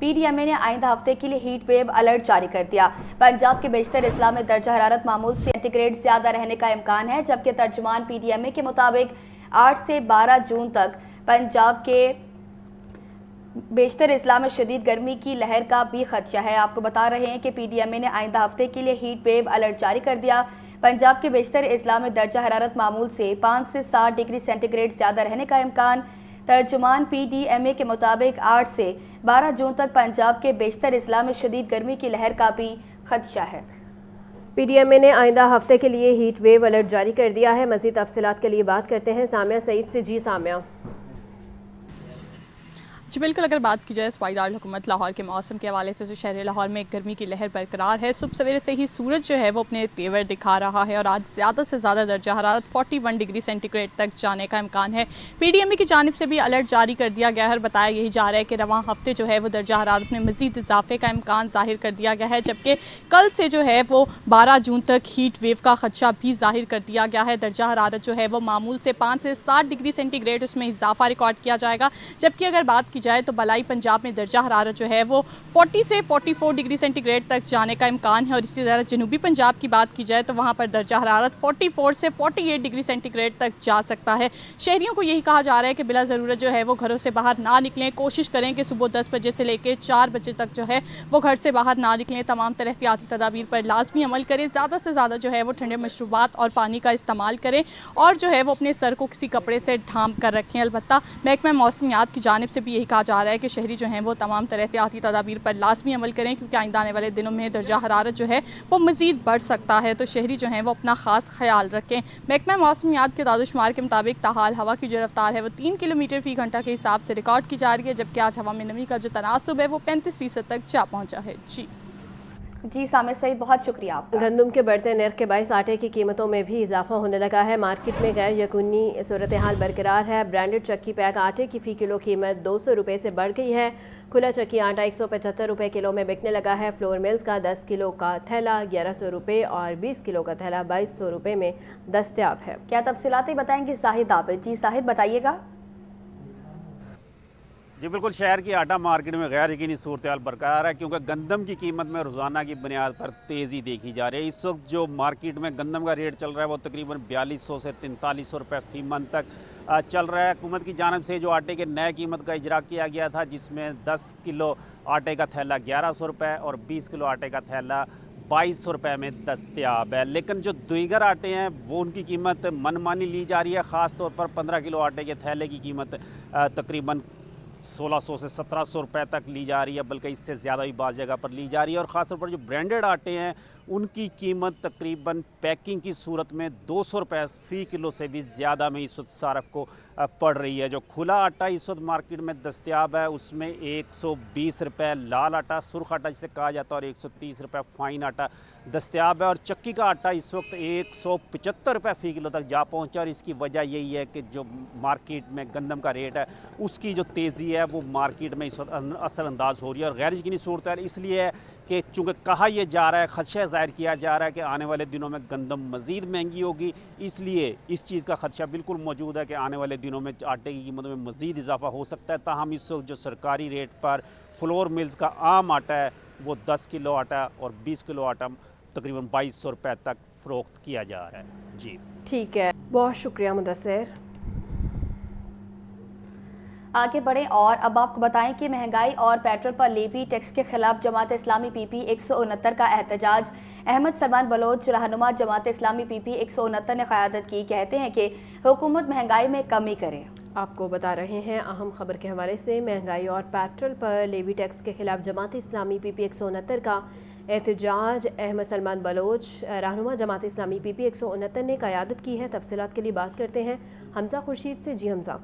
P D M اے نے آئندہ ہفتے کے لیے ہیٹ ویو الرٹ جاری کر دیا۔ پنجاب کے بیشتر اضلاع میں درجہ حرارت معمول سے سینٹی گریڈ زیادہ رہنے کا امکان ہے، جبکہ ترجمان پی ڈی ایم اے کے مطابق 8 سے 12 جون تک پنجاب کے بیشتر اضلاع میں شدید گرمی کی لہر کا بھی خدشہ ہے۔ آپ کو بتا رہے ہیں کہ پی ڈی ایم اے نے آئندہ ہفتے کے لیے ہیٹ ویو الرٹ جاری کر دیا۔ پنجاب کے بیشتر اضلاع میں درجہ حرارت معمول سے 5 سے 7 ڈگری سینٹی گریڈ زیادہ رہنے کا امکان۔ ترجمان پی ڈی ایم اے کے مطابق 8 سے 12 جون تک پنجاب کے بیشتر اضلاع میں شدید گرمی کی لہر کا بھی خدشہ ہے۔ پی ڈی ایم اے نے آئندہ ہفتے کے لیے ہیٹ ویو الرٹ جاری کر دیا ہے۔ مزید تفصیلات کے لیے بات کرتے ہیں سامیہ سعید سے۔ جی سامیہ۔ جی بالکل، اگر بات کی جائے صوبائی دارالحکومت لاہور کے موسم کے حوالے سے تو شہر لاہور میں گرمی کی لہر برقرار ہے۔ صبح سویرے سے ہی سورج جو ہے وہ اپنے تیور دکھا رہا ہے اور آج زیادہ سے زیادہ درجہ حرارت 41 ڈگری سینٹی گریڈ تک جانے کا امکان ہے۔ پی ڈی ایم اے کی جانب سے بھی الرٹ جاری کر دیا گیا ہے اور بتایا یہی جا رہا ہے کہ رواں ہفتے جو ہے وہ درجہ حرارت میں مزید اضافے کا امکان ظاہر کر دیا گیا ہے، جبکہ کل سے جو ہے وہ 12 جون تک ہیٹ ویو کا خدشہ بھی ظاہر کر دیا گیا ہے۔ درجہ حرارت جو ہے وہ معمول سے 5 سے 7 ڈگری سینٹی گریڈ اس میں اضافہ ریکارڈ کیا جائے گا، جبکہ اگر بات کی جائے تو بالائی پنجاب میں درجہ حرارت جو ہے وہ 40 سے 44 ڈگری سینٹی گریڈ تک جانے کا امکان ہے، اور اسی طرح جنوبی پنجاب کی بات کی جائے تو وہاں پر درجہ حرارت 44 سے 48 ڈگری سینٹی گریڈ تک جا سکتا ہے۔ شہریوں کو یہی کہا جا رہا ہے کہ بلا ضرورت جو ہے وہ گھروں سے باہر نہ نکلیں، کوشش کریں کہ صبح 10 بجے سے لے کے 4 بجے تک جو ہے وہ گھر سے باہر نہ نکلیں، تمام طرح احتیاطی تدابیر پر لازمی عمل کریں، زیادہ سے زیادہ جو ہے وہ ٹھنڈے مشروبات اور پانی کا استعمال کریں اور جو ہے وہ اپنے سر کو کسی کپڑے سے ڈھانپ کر رکھیں۔ البتہ محکمہ موسمیات کی جانب سے بھی یہی کہا جا رہا ہے کہ شہری جو ہیں وہ تمام طرح احتیاطی تدابیر پر لازمی عمل کریں، کیونکہ آئندہ آنے والے دنوں میں درجہ حرارت جو ہے وہ مزید بڑھ سکتا ہے، تو شہری جو ہیں وہ اپنا خاص خیال رکھیں۔ محکمہ موسمیات کے داد و شمار کے مطابق تاحال ہوا کی جو رفتار ہے وہ 3 کلومیٹر فی گھنٹہ کے حساب سے ریکارڈ کی جا رہی ہے، جبکہ آج ہوا میں نمی کا جو تناسب ہے وہ 35% تک جا پہنچا ہے۔ جی سامع سعید، بہت شکریہ آپ کا۔ گندم کے بڑھتے نرخ کے باعث آٹے کی قیمتوں میں بھی اضافہ ہونے لگا ہے۔ مارکیٹ میں غیر یقینی صورتحال برقرار ہے۔ برانڈڈ چکی پیک آٹے کی فی کلو قیمت 200 روپے سے بڑھ گئی ہے۔ کھلا چکی آٹا 175 روپے کلو میں بکنے لگا ہے۔ فلور ملز کا 10 کلو کا تھیلا 1100 روپے اور 20 کلو کا تھیلا 2200 روپے میں دستیاب ہے۔ کیا تفصیلات بتائیں گے زاہد عابد؟ جی زاہد بتائیے گا۔ جی بالکل، شہر کی آٹا مارکیٹ میں غیر یقینی صورتحال برقرار ہے، کیونکہ گندم کی قیمت میں روزانہ کی بنیاد پر تیزی دیکھی جا رہی ہے۔ اس وقت جو مارکیٹ میں گندم کا ریٹ چل رہا ہے وہ تقریباً 4200 سے 4300 روپے فی من تک چل رہا ہے۔ حکومت کی جانب سے جو آٹے کے نئے قیمت کا اجرا کیا گیا تھا، جس میں 10 کلو آٹے کا تھیلا 1100 روپے اور 20 کلو آٹے کا تھیلا 2200 روپے میں دستیاب ہے، لیکن جو دیگر آٹے ہیں وہ ان کی قیمت من مانی لی جا رہی ہے۔ خاص طور پر 15 کلو آٹے کے تھیلے کی قیمت تقریباً 1600 سے 1700 روپے تک لی جا رہی ہے، بلکہ اس سے زیادہ بھی بعض جگہ پر لی جا رہی ہے۔ اور خاص طور پر جو برانڈڈ آٹے ہیں ان کی قیمت تقریباً پیکنگ کی صورت میں 200 روپے فی کلو سے بھی زیادہ میں اس وقت صارف کو پڑ رہی ہے۔ جو کھلا آٹا اس وقت مارکیٹ میں دستیاب ہے اس میں 120 روپے لال آٹا، سرخ آٹا جسے کہا جاتا ہے، اور 130 روپے فائن آٹا دستیاب ہے۔ اور چکی کا آٹا اس وقت 175 روپے فی کلو تک جا پہنچا، اور اس کی وجہ یہی ہے کہ جو مارکیٹ میں گندم کا ریٹ ہے اس کی جو تیزی ہے وہ مارکیٹ میں اس وقت اثر انداز ہو رہی ہے۔ اور غیر یقینی صورتحال اس لیے ہے کہ چونکہ کہا یہ جا رہا ہے، خدشہ ظاہر کیا جا رہا ہے کہ آنے والے دنوں میں گندم مزید مہنگی ہوگی، اس لیے اس چیز کا خدشہ بالکل موجود ہے کہ آنے والے دنوں میں آٹے کی قیمتوں میں مزید اضافہ ہو سکتا ہے۔ تاہم اس وقت جو سرکاری ریٹ پر فلور ملز کا عام آٹا ہے وہ 10 کلو آٹا اور 20 کلو آٹا تقریباً 2200 روپے تک فروخت کیا جا رہا ہے۔ جی ٹھیک ہے، بہت شکریہ مدثر۔ آگے بڑھیں اور اب آپ کو بتائیں کہ مہنگائی اور پیٹرول پر لیوی ٹیکس کے خلاف جماعت اسلامی پی پی 169 کا احتجاج۔ احمد سلمان بلوچ رہنما جماعت اسلامی پی پی 169 نے قیادت کی، کہتے ہیں کہ حکومت مہنگائی میں کمی کرے۔ آپ کو بتا رہے ہیں اہم خبر کے حوالے سے، مہنگائی اور پیٹرول پر لیوی ٹیکس کے خلاف جماعت اسلامی پی پی 169 کا احتجاج۔ احمد سلمان بلوچ رہنما جماعت اسلامی پی پی 169 نے قیادت کی ہے۔ تفصیلات کے لیے بات کرتے ہیں حمزہ خورشید سے۔ جی حمزہ۔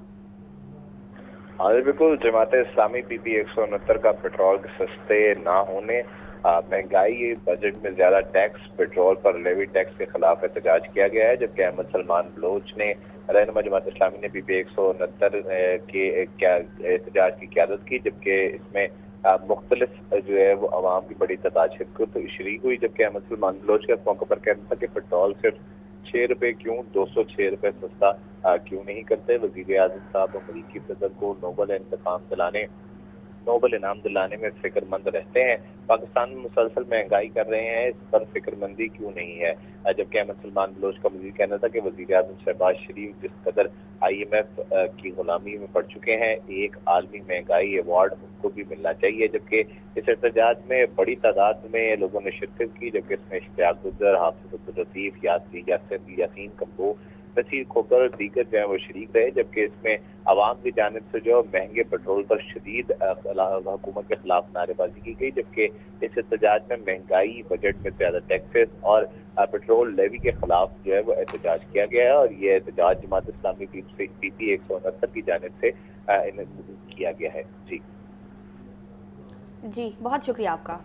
ہاں بالکل، جماعت اسلامی پی پی 169 کا پیٹرول کے سستے نہ ہونے، مہنگائی، بجٹ میں زیادہ ٹیکس، پیٹرول پر لیوی ٹیکس کے خلاف احتجاج کیا گیا ہے، جبکہ احمد سلمان بلوچ نے رہنما جماعت اسلامی نے پی پی 169 کے احتجاج کی قیادت کی، جبکہ اس میں مختلف جو ہے وہ عوام کی بڑی تعداد شریک ہوئی۔ جبکہ احمد سلمان بلوچ کا اس موقع پر کہنا تھا کہ پیٹرول صرف 6 روپے کیوں 206 روپے سستا کیوں نہیں کرتے۔ وزیر اعظم صاحب امریکی صدر کو نوبل انتقام دلانے نوبل انعام دلانے میں فکر مند رہتے ہیں۔ پاکستان میں مسلسل مہنگائی کر رہے ہیں، اس پر فکر مندی کیوں نہیں ہے؟ جبکہ احمد سلمان بلوچ کا مزید کہنا تھا کہ وزیر اعظم شہباز شریف جس قدر IMF کی غلامی میں پڑ چکے ہیں، ایک عالمی مہنگائی ایوارڈ ان کو بھی ملنا چاہیے۔ جبکہ اس احتجاج میں بڑی تعداد میں لوگوں نے شرکت کی، جبکہ اس میں اشتیاق گجر، حافظ عبداللطیف، یاسین کمبو، نصیر کھوکر اور دیگر جو ہیں وہ شریک رہے۔ جبکہ اس میں عوام کی جانب سے جو مہنگے پیٹرول پر شدید حکومت کے خلاف نعرے بازی کی گئی، جبکہ اس احتجاج میں مہنگائی، بجٹ میں زیادہ ٹیکسز اور پیٹرول لیوی کے خلاف جو ہے وہ احتجاج کیا گیا ہے، اور یہ احتجاج جماعت اسلامی PP 169 کی جانب سے کیا گیا ہے۔ جی بہت شکریہ آپ کا۔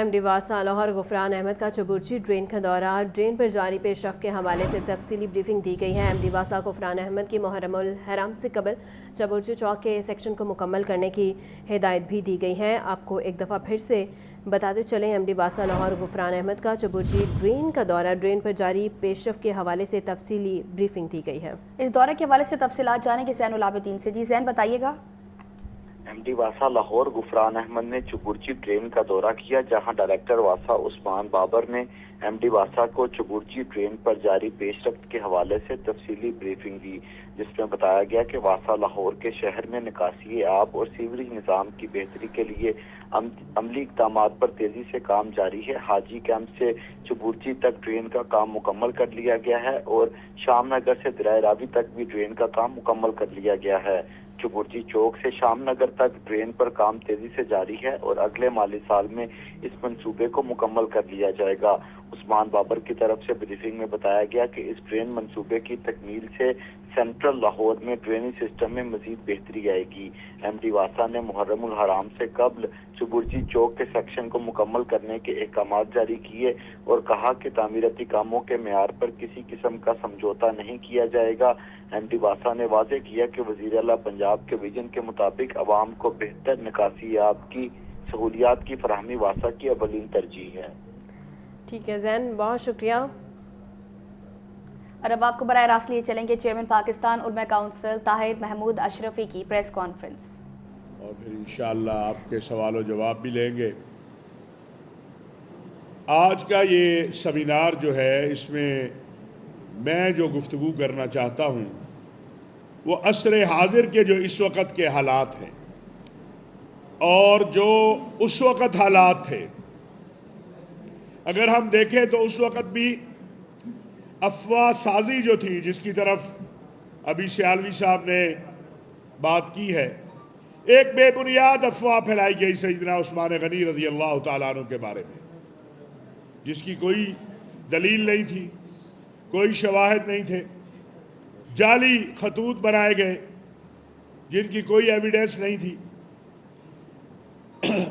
MD واسا لاہور غفران احمد کا چبورچی ڈرین کا دورہ، ڈرین پر جاری پیش رفت کے حوالے سے تفصیلی بریفنگ دی گئی ہے۔ MD واسا غفران احمد کی محرم الحرام سے قبل چبورچی چوک کے سیکشن کو مکمل کرنے کی ہدایت بھی دی گئی ہے۔ آپ کو ایک دفعہ پھر سے بتاتے چلیں، MD واسا لاہور غفران احمد کا چبورچی ڈرین کا دورہ، ڈرین پر جاری پیش رفت کے حوالے سے تفصیلی بریفنگ دی گئی ہے۔ اس دورے کے حوالے سے تفصیلات جانیں گے زین العابدین سے۔ جی زین بتائیے گا۔ MD واسا لاہور غفران احمد نے چبورچی ٹرین کا دورہ کیا، جہاں ڈائریکٹر واسا عثمان بابر نے MD واسا کو چبورچی ٹرین پر جاری پیش رفت کے حوالے سے تفصیلی بریفنگ دی، جس میں بتایا گیا کہ واسا لاہور کے شہر میں نکاسی آب اور سیوریج نظام کی بہتری کے لیے عملی اقدامات پر تیزی سے کام جاری ہے۔ حاجی کیمپ سے چبورچی تک ٹرین کا کام مکمل کر لیا گیا ہے اور شام نگر سے دریا راوی تک بھی ٹرین کا کام مکمل کر لیا گیا ہے۔ چبورچی چوک سے شام نگر تک ٹرین پر کام تیزی سے جاری ہے اور اگلے مالی سال میں اس منصوبے کو مکمل کر لیا جائے گا۔ عثمان بابر کی طرف سے بریفنگ میں بتایا گیا کہ اس ٹرین منصوبے کی تکمیل سے سینٹرل لاہور میں ٹرینی سسٹم میں مزید بہتری آئے گی۔ MD واسا نے محرم الحرام سے قبل چبورچی چوک کے سیکشن کو مکمل کرنے کے احکامات جاری کیے اور کہا کہ تعمیراتی کاموں کے معیار پر کسی قسم کا سمجھوتا نہیں کیا جائے گا۔ MD واسا نے واضح کیا کہ وزیر اعلیٰ پنجاب کے ویژن کے مطابق عوام کو بہتر نکاسی آب کی سہولیات کی فراہمی واسا کی اولین ترجیح ہے۔ ٹھیک ہے زین، بہت شکریہ۔ اور اب آپ کو براہ راست لیے چلیں گے چیئرمین پاکستان علماء کونسل طاہر محمود اشرفی کی پریس کانفرنس، اور پھر انشاءاللہ آپ کے سوال و جواب بھی لیں گے۔ آج کا یہ سیمینار جو ہے، اس میں جو گفتگو کرنا چاہتا ہوں وہ عصر حاضر کے جو اس وقت کے حالات ہیں اور جو اس وقت حالات تھے۔ اگر ہم دیکھیں تو اس وقت بھی افواہ سازی جو تھی، جس کی طرف ابھی سیالوی صاحب نے بات کی ہے، ایک بے بنیاد افواہ پھیلائی گئی سیدنا عثمان غنی رضی اللہ تعالیٰ عنہ کے بارے میں، جس کی کوئی دلیل نہیں تھی، کوئی شواہد نہیں تھے، جعلی خطوط بنائے گئے جن کی کوئی ایویڈنس نہیں تھی،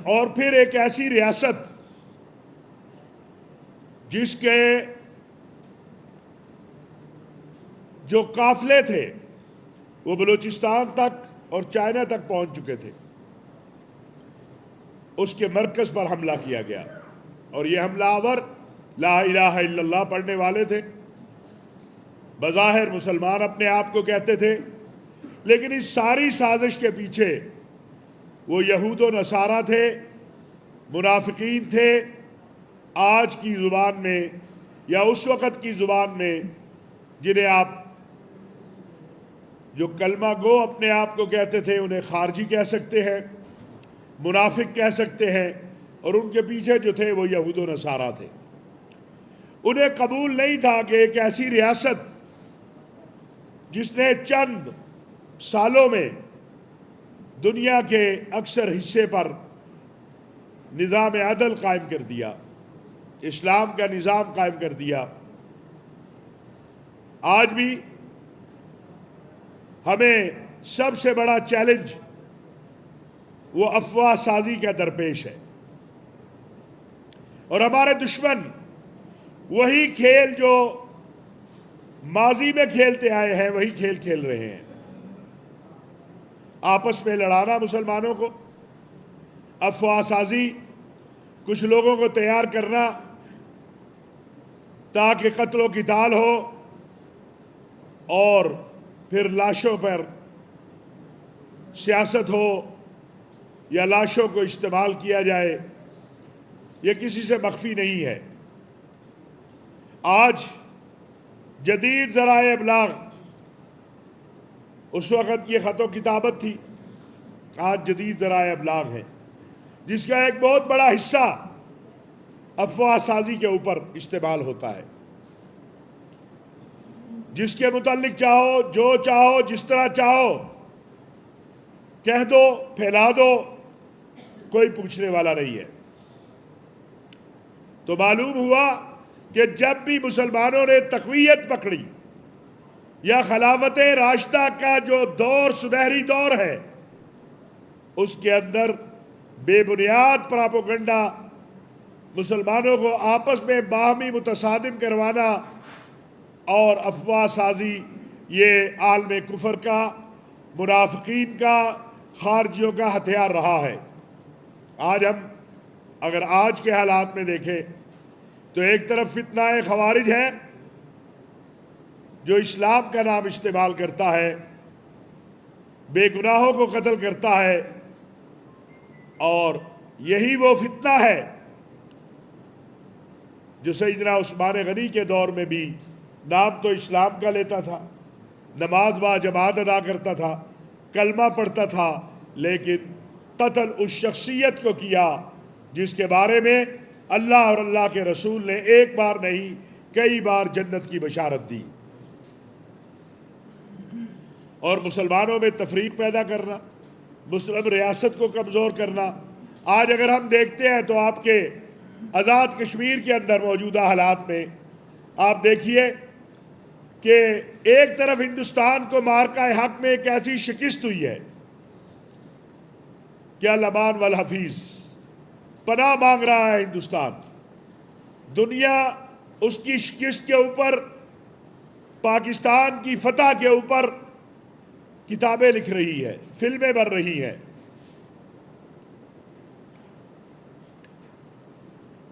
اور پھر ایک ایسی ریاست جس کے جو قافلے تھے وہ بلوچستان تک اور چائنا تک پہنچ چکے تھے، اس کے مرکز پر حملہ کیا گیا، اور یہ حملہ آور لا الہ الا اللہ پڑھنے والے تھے، بظاہر مسلمان اپنے آپ کو کہتے تھے، لیکن اس ساری سازش کے پیچھے وہ یہود و نصارہ تھے، منافقین تھے۔ آج کی زبان میں یا اس وقت کی زبان میں جنہیں آپ جو کلمہ گو اپنے آپ کو کہتے تھے، انہیں خارجی کہہ سکتے ہیں، منافق کہہ سکتے ہیں، اور ان کے پیچھے جو تھے وہ یہود و نصارہ تھے۔ انہیں قبول نہیں تھا کہ ایک ایسی ریاست جس نے چند سالوں میں دنیا کے اکثر حصے پر نظام عدل قائم کر دیا، اسلام کا نظام قائم کر دیا، آج بھی ہمیں سب سے بڑا چیلنج وہ افواہ سازی کا درپیش ہے، اور ہمارے دشمن وہی کھیل جو ماضی میں کھیلتے آئے ہیں وہی کھیل کھیل رہے ہیں، آپس میں لڑانا مسلمانوں کو، افواہ سازی، کچھ لوگوں کو تیار کرنا تاکہ قتل و قتال ہو، اور پھر لاشوں پر سیاست ہو، یا لاشوں کو استعمال کیا جائے، یہ کسی سے مخفی نہیں ہے۔ آج جدید ذرائع ابلاغ، اس وقت یہ خط و کتابت تھی، آج جدید ذرائع ابلاغ ہیں، جس کا ایک بہت بڑا حصہ افواہ سازی کے اوپر استعمال ہوتا ہے۔ جس کے متعلق چاہو، جو چاہو، جس طرح چاہو کہہ دو، پھیلا دو، کوئی پوچھنے والا نہیں ہے۔ تو معلوم ہوا کہ جب بھی مسلمانوں نے تقویت پکڑی یا خلافت راشدہ کا جو دور سنہری دور ہے، اس کے اندر بے بنیاد پراپوگنڈا، مسلمانوں کو آپس میں باہمی متصادم کروانا اور افواہ سازی، یہ عالم کفر کا، منافقین کا، خارجیوں کا ہتھیار رہا ہے۔ آج ہم اگر آج کے حالات میں دیکھیں تو ایک طرف فتنہ خوارج ہے جو اسلام کا نام استعمال کرتا ہے، بے گناہوں کو قتل کرتا ہے، اور یہی وہ فتنہ ہے جو سیدنا عثمان غنی کے دور میں بھی نام تو اسلام کا لیتا تھا، نماز با جماعت ادا کرتا تھا، کلمہ پڑھتا تھا، لیکن قتل اس شخصیت کو کیا جس کے بارے میں اللہ اور اللہ کے رسول نے ایک بار نہیں کئی بار جنت کی بشارت دی۔ اور مسلمانوں میں تفریق پیدا کرنا، مسلم ریاست کو کمزور کرنا۔ آج اگر ہم دیکھتے ہیں تو آپ کے آزاد کشمیر کے اندر موجودہ حالات میں آپ دیکھیے کہ ایک طرف ہندوستان کو مارکہ حق میں ایک ایسی شکست ہوئی ہے کہ الامان والحفیظ، پناہ مانگ رہا ہے ہندوستان۔ دنیا اس کی شکست کے اوپر، پاکستان کی فتح کے اوپر کتابیں لکھ رہی ہے، فلمیں بن رہی ہیں۔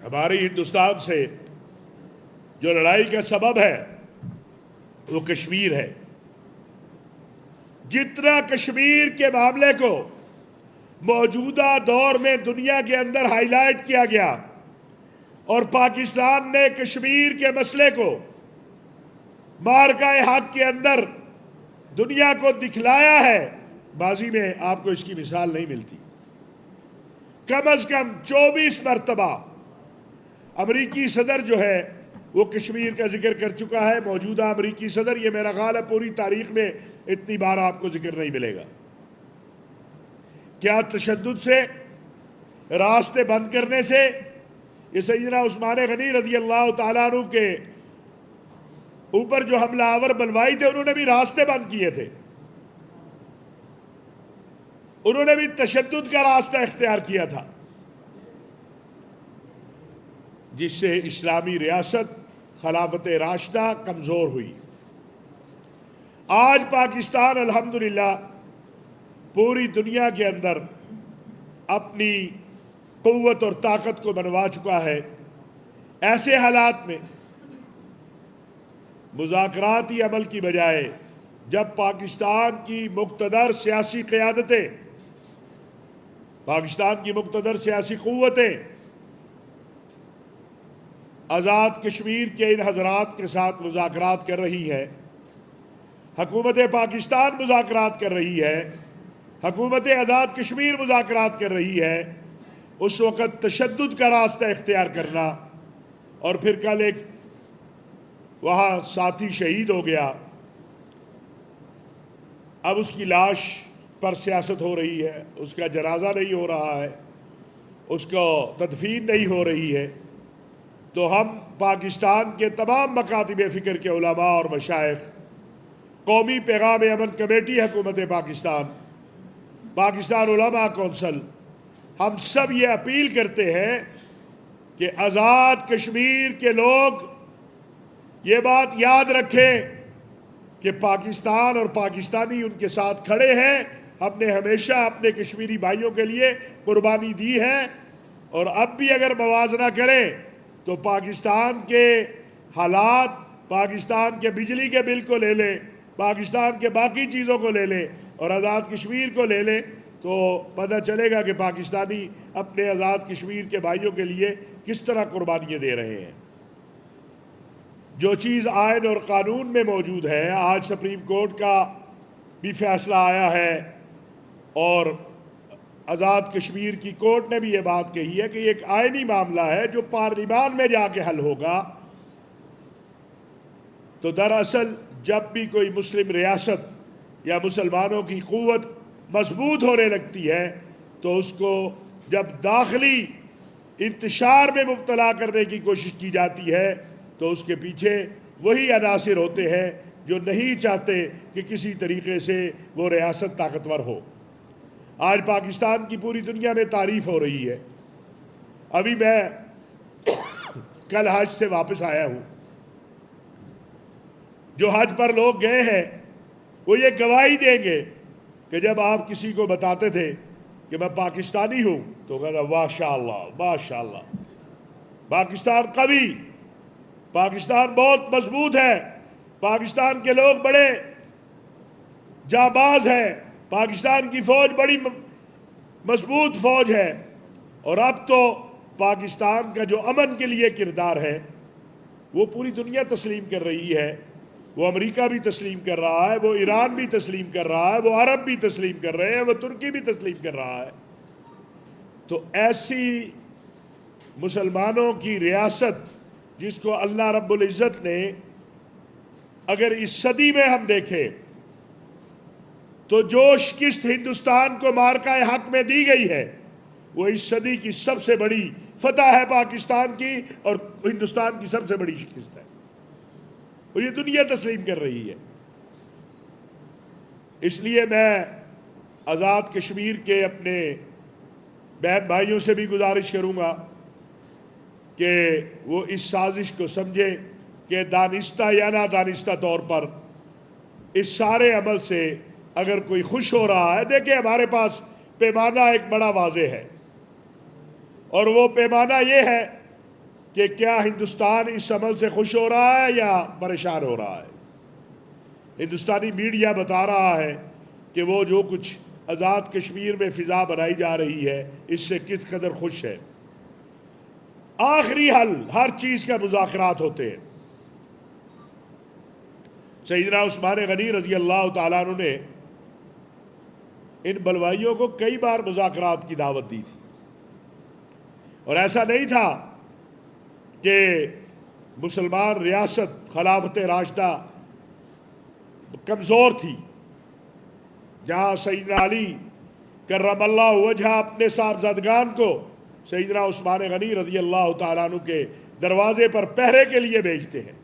ہماری ہندوستان سے جو لڑائی کا سبب ہے وہ کشمیر ہے۔ جتنا کشمیر کے معاملے کو موجودہ دور میں دنیا کے اندر ہائی لائٹ کیا گیا اور پاکستان نے کشمیر کے مسئلے کو مارکہ حق کے اندر دنیا کو دکھلایا ہے، ماضی میں آپ کو اس کی مثال نہیں ملتی۔ کم از کم 24 مرتبہ امریکی صدر جو ہے وہ کشمیر کا ذکر کر چکا ہے۔ موجودہ امریکی صدر، یہ میرا خیال ہے پوری تاریخ میں اتنی بار آپ کو ذکر نہیں ملے گا۔ کیا تشدد سے، راستے بند کرنے سے؟ یہ سیدنا عثمان غنی رضی اللہ تعالیٰ عنہ کے اوپر جو حملہ آور بلوائی تھے، انہوں نے بھی راستے بند کیے تھے، انہوں نے بھی تشدد کا راستہ اختیار کیا تھا، جس سے اسلامی ریاست خلافت راشدہ کمزور ہوئی۔ آج پاکستان الحمدللہ پوری دنیا کے اندر اپنی قوت اور طاقت کو بنوا چکا ہے۔ ایسے حالات میں مذاکراتی عمل کی بجائے جب پاکستان کی مقتدر سیاسی قیادتیں، پاکستان کی مقتدر سیاسی قوتیں آزاد کشمیر کے ان حضرات کے ساتھ مذاکرات کر رہی ہے، حکومت پاکستان مذاکرات کر رہی ہے، حکومت آزاد کشمیر مذاکرات کر رہی ہے، اس وقت تشدد کا راستہ اختیار کرنا، اور پھر کل ایک وہاں ساتھی شہید ہو گیا، اب اس کی لاش پر سیاست ہو رہی ہے، اس کا جنازہ نہیں ہو رہا ہے، اس کو تدفین نہیں ہو رہی ہے، تو ہم پاکستان کے تمام مکاتب فکر کے علماء اور مشائخ، قومی پیغام امن کمیٹی حکومت پاکستان، پاکستان علماء کونسل، ہم سب یہ اپیل کرتے ہیں کہ آزاد کشمیر کے لوگ یہ بات یاد رکھیں کہ پاکستان اور پاکستانی ان کے ساتھ کھڑے ہیں۔ ہم نے ہمیشہ اپنے کشمیری بھائیوں کے لیے قربانی دی ہے، اور اب بھی اگر موازنہ کریں تو پاکستان کے حالات، پاکستان کے بجلی کے بل کو لے لیں، پاکستان کے باقی چیزوں کو لے لیں اور آزاد کشمیر کو لے لیں، تو پتہ چلے گا کہ پاکستانی اپنے آزاد کشمیر کے بھائیوں کے لیے کس طرح قربانیاں دے رہے ہیں۔ جو چیز آئین اور قانون میں موجود ہے، آج سپریم کورٹ کا بھی فیصلہ آیا ہے اور آزاد کشمیر کی کورٹ نے بھی یہ بات کہی ہے کہ یہ ایک آئینی معاملہ ہے جو پارلیمان میں جا کے حل ہوگا۔ تو دراصل جب بھی کوئی مسلم ریاست یا مسلمانوں کی قوت مضبوط ہونے لگتی ہے تو اس کو جب داخلی انتشار میں مبتلا کرنے کی کوشش کی جاتی ہے تو اس کے پیچھے وہی عناصر ہوتے ہیں جو نہیں چاہتے کہ کسی طریقے سے وہ ریاست طاقتور ہو۔ آج پاکستان کی پوری دنیا میں تعریف ہو رہی ہے۔ ابھی میں کل حج سے واپس آیا ہوں۔ جو حج پر لوگ گئے ہیں وہ یہ گواہی دیں گے کہ جب آپ کسی کو بتاتے تھے کہ میں پاکستانی ہوں تو کہتا ماشاءاللہ ماشاءاللہ، پاکستان قوی، پاکستان بہت مضبوط ہے، پاکستان کے لوگ بڑے جانباز ہیں، پاکستان کی فوج بڑی مضبوط فوج ہے۔ اور اب تو پاکستان کا جو امن کے لیے کردار ہے وہ پوری دنیا تسلیم کر رہی ہے، وہ امریکہ بھی تسلیم کر رہا ہے، وہ ایران بھی تسلیم کر رہا ہے، وہ عرب بھی تسلیم کر رہے ہیں، وہ ترکی بھی تسلیم کر رہا ہے۔ تو ایسی مسلمانوں کی ریاست جس کو اللہ رب العزت نے اگر اس صدی میں ہم دیکھیں تو جو شکست ہندوستان کو مارکہ حق میں دی گئی ہے وہ اس صدی کی سب سے بڑی فتح ہے پاکستان کی، اور ہندوستان کی سب سے بڑی شکست ہے، اور یہ دنیا تسلیم کر رہی ہے۔ اس لیے میں آزاد کشمیر کے اپنے بہن بھائیوں سے بھی گزارش کروں گا کہ وہ اس سازش کو سمجھے کہ دانستہ یا نادانستہ طور پر اس سارے عمل سے اگر کوئی خوش ہو رہا ہے، دیکھیں ہمارے پاس پیمانہ ایک بڑا واضح ہے، اور وہ پیمانہ یہ ہے کہ کیا ہندوستان اس عمل سے خوش ہو رہا ہے یا پریشان ہو رہا ہے۔ ہندوستانی میڈیا بتا رہا ہے کہ وہ جو کچھ آزاد کشمیر میں فضا بنائی جا رہی ہے اس سے کس قدر خوش ہے۔ آخری حل ہر چیز کا مذاکرات ہوتے ہیں۔ سیدنا عثمان غنی رضی اللہ تعالیٰ عنہ نے ان بلوائیوں کو کئی بار مذاکرات کی دعوت دی تھی، اور ایسا نہیں تھا کہ مسلمان ریاست خلافت راشدہ کمزور تھی۔ جہاں سیدنا علی کرم اللہ وجہ اپنے صاحبزادگان کو سیدنا عثمان غنی رضی اللہ تعالیٰ عنہ کے دروازے پر پہرے کے لیے بھیجتے ہیں،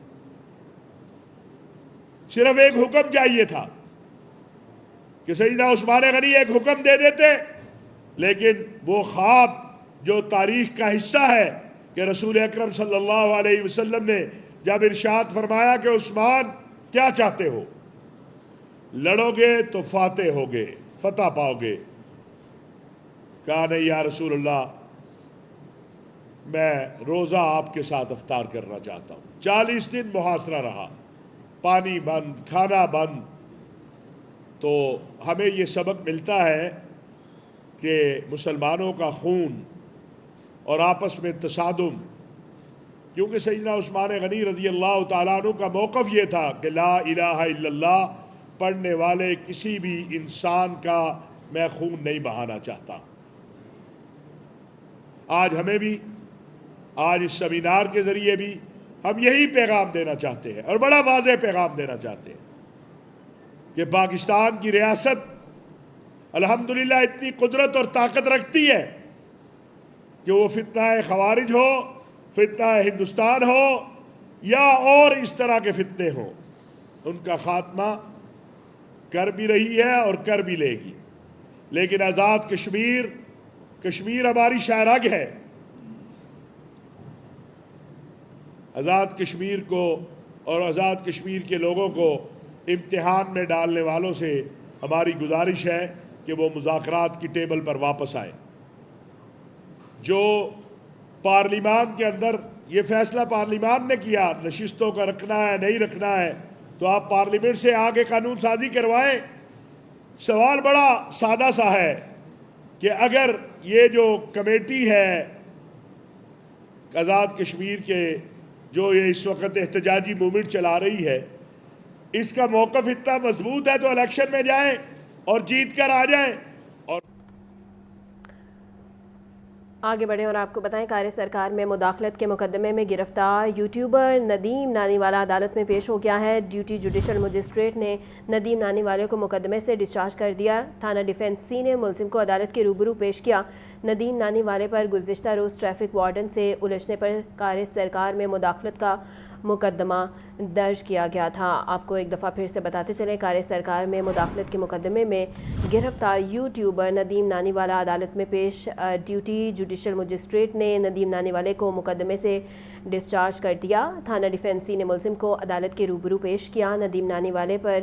صرف ایک حکم چاہیے تھا کہ سیدنا عثمان غنی ایک حکم دے دیتے، لیکن وہ خواب جو تاریخ کا حصہ ہے کہ رسول اکرم صلی اللہ علیہ وسلم نے جب ارشاد فرمایا کہ عثمان کیا چاہتے ہو، لڑو گے تو فاتح ہوگے، فتح پاؤ گے، کہا نہیں یا رسول اللہ، میں روزہ آپ کے ساتھ افطار کرنا چاہتا ہوں۔ 40 دن محاصرہ رہا، پانی بند، کھانا بند۔ تو ہمیں یہ سبق ملتا ہے کہ مسلمانوں کا خون اور آپس میں تصادم، کیونکہ سیدنا عثمان غنی رضی اللہ تعالیٰ عنہ کا موقف یہ تھا کہ لا الہ الا اللہ پڑھنے والے کسی بھی انسان کا میں خون نہیں بہانا چاہتا۔ آج ہمیں بھی، آج اس سیمینار کے ذریعے بھی ہم یہی پیغام دینا چاہتے ہیں، اور بڑا واضح پیغام دینا چاہتے ہیں کہ پاکستان کی ریاست الحمدللہ اتنی قدرت اور طاقت رکھتی ہے کہ وہ فتنہ خوارج ہو، فتنہ ہندوستان ہو، یا اور اس طرح کے فتنے ہوں، ان کا خاتمہ کر بھی رہی ہے اور کر بھی لے گی۔ لیکن آزاد کشمیر ہماری شاہراگ ہے۔ آزاد کشمیر کو اور آزاد کشمیر کے لوگوں کو امتحان میں ڈالنے والوں سے ہماری گزارش ہے کہ وہ مذاکرات کی ٹیبل پر واپس آئیں۔ جو پارلیمان کے اندر یہ فیصلہ پارلیمان نے کیا نشستوں کا رکھنا ہے نہیں رکھنا ہے، تو آپ پارلیمنٹ سے آگے قانون سازی کروائیں۔ سوال بڑا سادہ سا ہے کہ اگر یہ جو کمیٹی ہے آزاد کشمیر کے جو یہ اس وقت احتجاجی موومنٹ چلا رہی ہے، اس کا موقف اتنا مضبوط ہے تو الیکشن میں جائیں اور جیت کر آ جائیں۔ اور آگے بڑھیں اور آپ کو بتائیں، کار سرکار میں مداخلت کے مقدمے میں گرفتار یوٹیوبر ندیم نانی والا عدالت میں پیش ہو گیا ہے۔ ڈیوٹی جوڈیشل مجسٹریٹ نے ندیم نانی والے کو مقدمے سے ڈسچارج کر دیا۔ تھانہ ڈیفنس سی نے ملزم کو عدالت کے روبرو پیش کیا۔ ندیم نانی والے پر گزشتہ روز ٹریفک وارڈن سے الجھنے پر کار سرکار میں مداخلت کا مقدمہ درج کیا گیا تھا۔ آپ کو ایک دفعہ پھر سے بتاتے چلیں، کار سرکار میں مداخلت کے مقدمے میں گرفتار یوٹیوبر ندیم نانی والا عدالت میں پیش۔ ڈیوٹی جوڈیشل مجسٹریٹ نے ندیم نانی والے کو مقدمے سے ڈسچارج کر دیا۔ تھانہ ڈیفنسی نے ملزم کو عدالت کے روبرو پیش کیا۔ ندیم نانی والے پر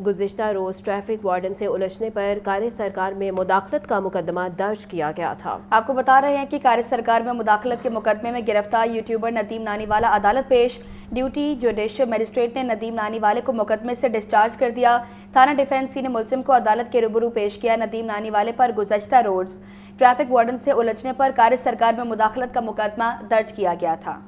گزشتہ روز ٹریفک وارڈن سے الجھنے پر کار سرکار میں مداخلت کا مقدمہ درج کیا گیا تھا۔ آپ کو بتا رہے ہیں کہ کار سرکار میں مداخلت کے مقدمے میں گرفتار یوٹیوبر ندیم نانی والا عدالت پیش۔ ڈیوٹی جوڈیشل مجسٹریٹ نے ندیم نانی والے کو مقدمے سے ڈسچارج کر دیا۔ تھانہ ڈیفنسی نے ملزم کو عدالت کے روبرو پیش کیا۔ ندیم نانی والے پر گزشتہ روز ٹریفک وارڈن سے الجھنے پر کار سرکار میں مداخلت کا مقدمہ درج کیا گیا تھا۔